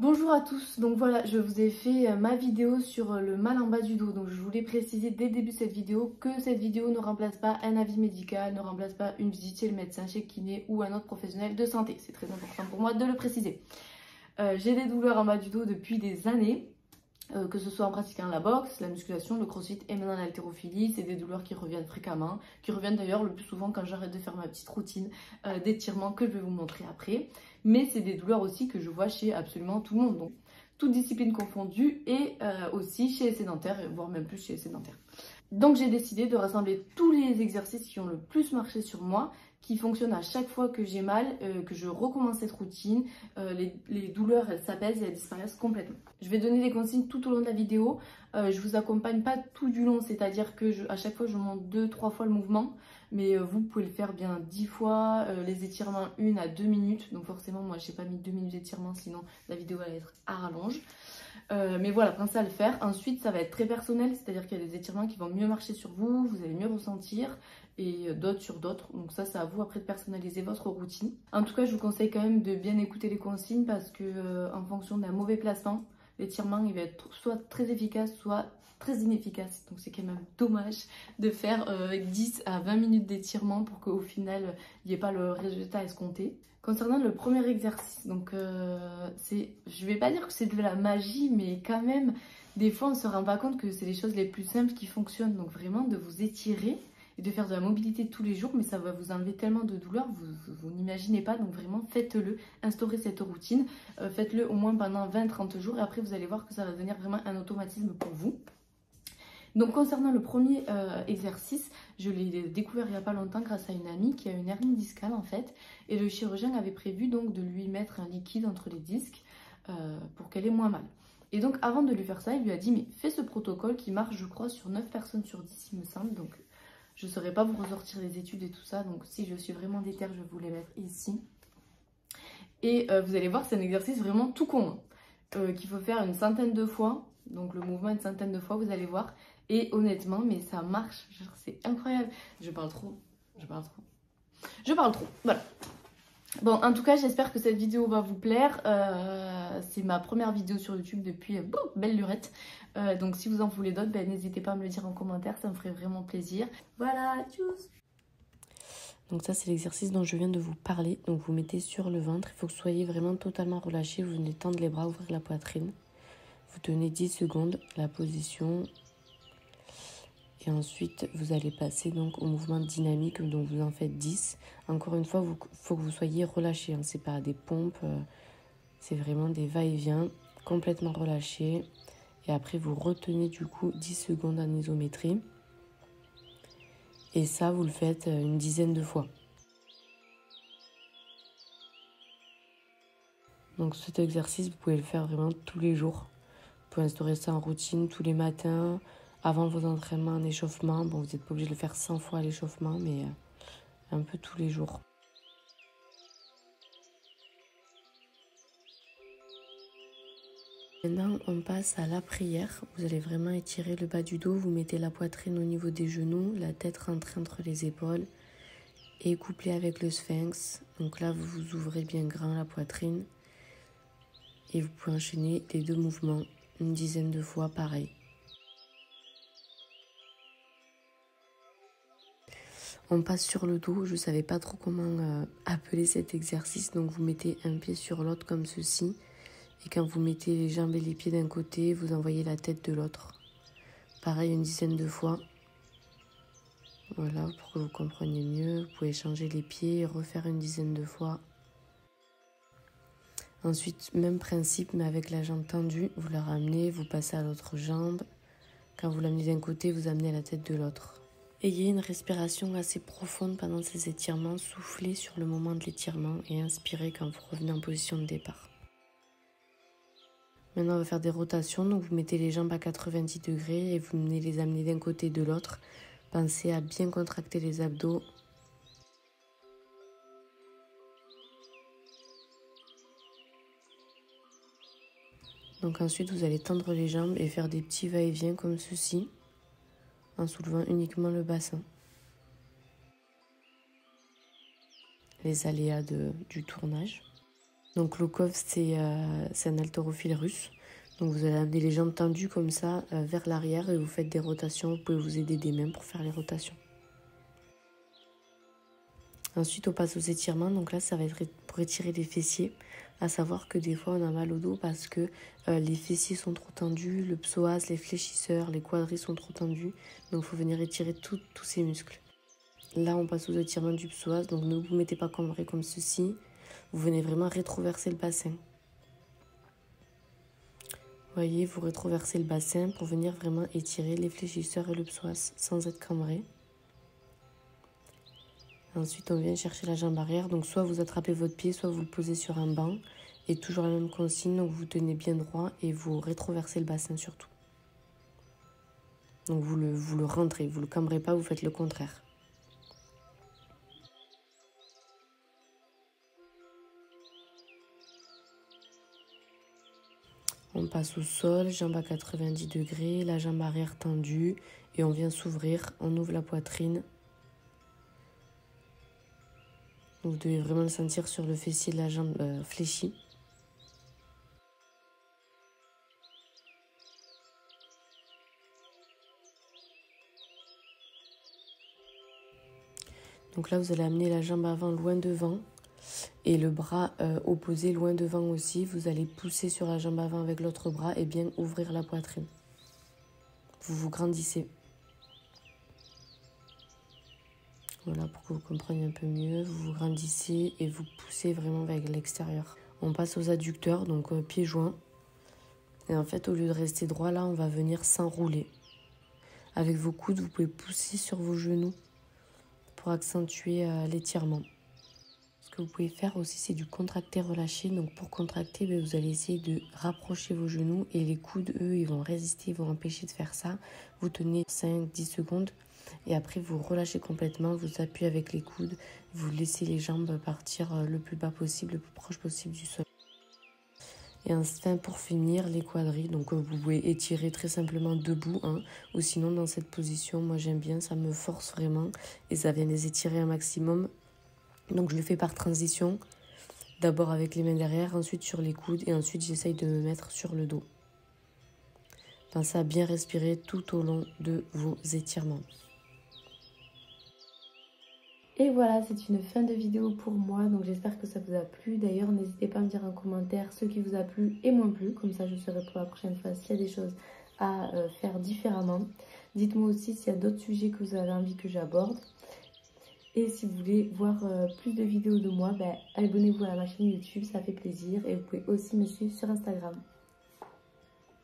Bonjour à tous, donc voilà, je vous ai fait ma vidéo sur le mal en bas du dos. Donc je voulais préciser dès le début de cette vidéo que cette vidéo ne remplace pas un avis médical, ne remplace pas une visite chez le médecin, chez le kiné ou un autre professionnel de santé. C'est très important pour moi de le préciser. J'ai des douleurs en bas du dos depuis des années. Que ce soit en pratiquant la boxe, la musculation, le crossfit et maintenant l'haltérophilie, c'est des douleurs qui reviennent fréquemment, qui reviennent d'ailleurs le plus souvent quand j'arrête de faire ma petite routine d'étirement que je vais vous montrer après. Mais c'est des douleurs aussi que je vois chez absolument tout le monde, donc toute discipline confondue et aussi chez les sédentaires, voire même plus chez les sédentaires. Donc j'ai décidé de rassembler tous les exercices qui ont le plus marché sur moi, qui fonctionnent à chaque fois que j'ai mal, que je recommence cette routine, les douleurs elles s'apaisent et elles disparaissent complètement. Je vais donner des consignes tout au long de la vidéo, je vous accompagne pas tout du long, c'est-à-dire que à chaque fois je monte 2-3 fois le mouvement, mais vous pouvez le faire bien 10 fois, les étirements 1 à 2 minutes, donc forcément moi j'ai pas mis 2 minutes d'étirement sinon la vidéo va être à rallonge. Mais voilà, pensez à le faire. Ensuite, ça va être très personnel, c'est-à-dire qu'il y a des étirements qui vont mieux marcher sur vous, vous allez mieux ressentir, et d'autres sur d'autres. Donc ça, c'est à vous après de personnaliser votre routine. En tout cas, je vous conseille quand même de bien écouter les consignes parce que en fonction d'un mauvais placement, l'étirement il va être soit très efficace, soit très inefficace. Donc c'est quand même dommage de faire 10 à 20 minutes d'étirement pour qu'au final, il n'y ait pas le résultat escompté. Concernant le premier exercice, donc je vais pas dire que c'est de la magie, mais quand même, des fois on se rend pas compte que c'est les choses les plus simples qui fonctionnent. Donc vraiment de vous étirer et de faire de la mobilité tous les jours, mais ça va vous enlever tellement de douleur, vous n'imaginez pas. Donc vraiment faites-le, instaurez cette routine, faites-le au moins pendant 20-30 jours et après vous allez voir que ça va devenir vraiment un automatisme pour vous. Donc concernant le premier exercice, je l'ai découvert il n'y a pas longtemps grâce à une amie qui a une hernie discale en fait. Et le chirurgien avait prévu donc de lui mettre un liquide entre les disques pour qu'elle ait moins mal. Et donc avant de lui faire ça, il lui a dit mais fais ce protocole qui marche je crois sur 9 personnes sur 10 il me semble. Donc je ne saurais pas vous ressortir les études et tout ça. Donc si je suis vraiment déter, je vais vous les mettre ici. Et vous allez voir c'est un exercice vraiment tout con. Qu'il faut faire une centaine de fois. Donc le mouvement une centaine de fois, vous allez voir. Et honnêtement, mais ça marche. C'est incroyable. Je parle trop. Voilà. Bon, en tout cas, j'espère que cette vidéo va vous plaire. C'est ma première vidéo sur YouTube depuis belle lurette. Donc si vous en voulez d'autres, ben, n'hésitez pas à me le dire en commentaire. Ça me ferait vraiment plaisir. Voilà, tchuss. Donc ça, c'est l'exercice dont je viens de vous parler. Donc vous mettez sur le ventre. Il faut que vous soyez vraiment totalement relâché. Vous venez tendre les bras, ouvrir la poitrine. Vous tenez 10 secondes la position. Et ensuite, vous allez passer donc au mouvement dynamique, dont vous en faites 10. Encore une fois, il faut que vous soyez relâché. Hein. Ce n'est pas des pompes, c'est vraiment des va-et-vient complètement relâchés. Et après, vous retenez du coup 10 secondes en isométrie. Et ça, vous le faites une dizaine de fois. Donc cet exercice, vous pouvez le faire vraiment tous les jours. Vous pouvez instaurer ça en routine tous les matins, avant vos entraînements en échauffement. Bon, vous n'êtes pas obligé de le faire 100 fois à l'échauffement, mais un peu tous les jours. Maintenant, on passe à la prière. Vous allez vraiment étirer le bas du dos. Vous mettez la poitrine au niveau des genoux, la tête rentrée entre les épaules et couplée avec le sphinx. Donc là, vous vous ouvrez bien grand la poitrine et vous pouvez enchaîner les deux mouvements une dizaine de fois pareil. On passe sur le dos, je ne savais pas trop comment appeler cet exercice, donc vous mettez un pied sur l'autre comme ceci. Et quand vous mettez les jambes et les pieds d'un côté, vous envoyez la tête de l'autre. Pareil une dizaine de fois. Voilà, pour que vous compreniez mieux, vous pouvez changer les pieds et refaire une dizaine de fois. Ensuite, même principe, mais avec la jambe tendue, vous la ramenez, vous passez à l'autre jambe. Quand vous l'amenez d'un côté, vous amenez la tête de l'autre. Ayez une respiration assez profonde pendant ces étirements, soufflez sur le moment de l'étirement et inspirez quand vous revenez en position de départ. Maintenant, on va faire des rotations, donc vous mettez les jambes à 90 degrés et vous venez les amener d'un côté et de l'autre. Pensez à bien contracter les abdos. Donc ensuite, vous allez tendre les jambes et faire des petits va-et-vient comme ceci, en soulevant uniquement le bassin. Les aléas du tournage. Donc Lokov, c'est un haltérophile russe. Donc vous allez amener les jambes tendues comme ça vers l'arrière et vous faites des rotations. Vous pouvez vous aider des mains pour faire les rotations. Ensuite, on passe aux étirements. Donc là, ça va être pour étirer les fessiers. À savoir que des fois, on a mal au dos parce que les fessiers sont trop tendus, le psoas, les fléchisseurs, les quadris sont trop tendus. Donc il faut venir étirer tous ces muscles. Là, on passe aux étirements du psoas. Donc ne vous mettez pas cambré comme ceci. Vous venez vraiment rétroverser le bassin. Voyez, vous rétroversez le bassin pour venir vraiment étirer les fléchisseurs et le psoas sans être cambré. Ensuite, on vient chercher la jambe arrière. Donc, soit vous attrapez votre pied, soit vous le posez sur un banc. Et toujours la même consigne. Donc, vous tenez bien droit et vous rétroversez le bassin surtout. Donc, vous le rentrez. Vous ne le cambrez pas, vous faites le contraire. On passe au sol, jambe à 90 degrés, la jambe arrière tendue. Et on vient s'ouvrir. On ouvre la poitrine. Vous devez vraiment le sentir sur le fessier de la jambe fléchie. Donc là, vous allez amener la jambe avant loin devant et le bras opposé loin devant aussi. Vous allez pousser sur la jambe avant avec l'autre bras et bien ouvrir la poitrine. Vous vous grandissez. Voilà, pour que vous compreniez un peu mieux, vous vous grandissez et vous poussez vraiment vers l'extérieur. On passe aux adducteurs, donc pieds joints. Et en fait, au lieu de rester droit, là, on va venir s'enrouler. Avec vos coudes, vous pouvez pousser sur vos genoux pour accentuer l'étirement. Ce que vous pouvez faire aussi, c'est du contracter-relâcher. Donc pour contracter, vous allez essayer de rapprocher vos genoux et les coudes, eux, ils vont résister, ils vont empêcher de faire ça. Vous tenez 5-10 secondes. Et après, vous relâchez complètement, vous appuyez avec les coudes, vous laissez les jambes partir le plus bas possible, le plus proche possible du sol. Et enfin, pour finir, les quadris. Donc, vous pouvez étirer très simplement debout, hein, ou sinon dans cette position. Moi, j'aime bien, ça me force vraiment et ça vient les étirer un maximum. Donc, je le fais par transition. D'abord avec les mains derrière, ensuite sur les coudes et ensuite, j'essaye de me mettre sur le dos. Pensez à bien respirer tout au long de vos étirements. Et voilà, c'est une fin de vidéo pour moi, donc j'espère que ça vous a plu. D'ailleurs, n'hésitez pas à me dire en commentaire ce qui vous a plu et moins plu, comme ça je saurai pour la prochaine fois s'il y a des choses à faire différemment. Dites-moi aussi s'il y a d'autres sujets que vous avez envie que j'aborde. Et si vous voulez voir plus de vidéos de moi, abonnez-vous à ma chaîne YouTube, ça fait plaisir. Et vous pouvez aussi me suivre sur Instagram.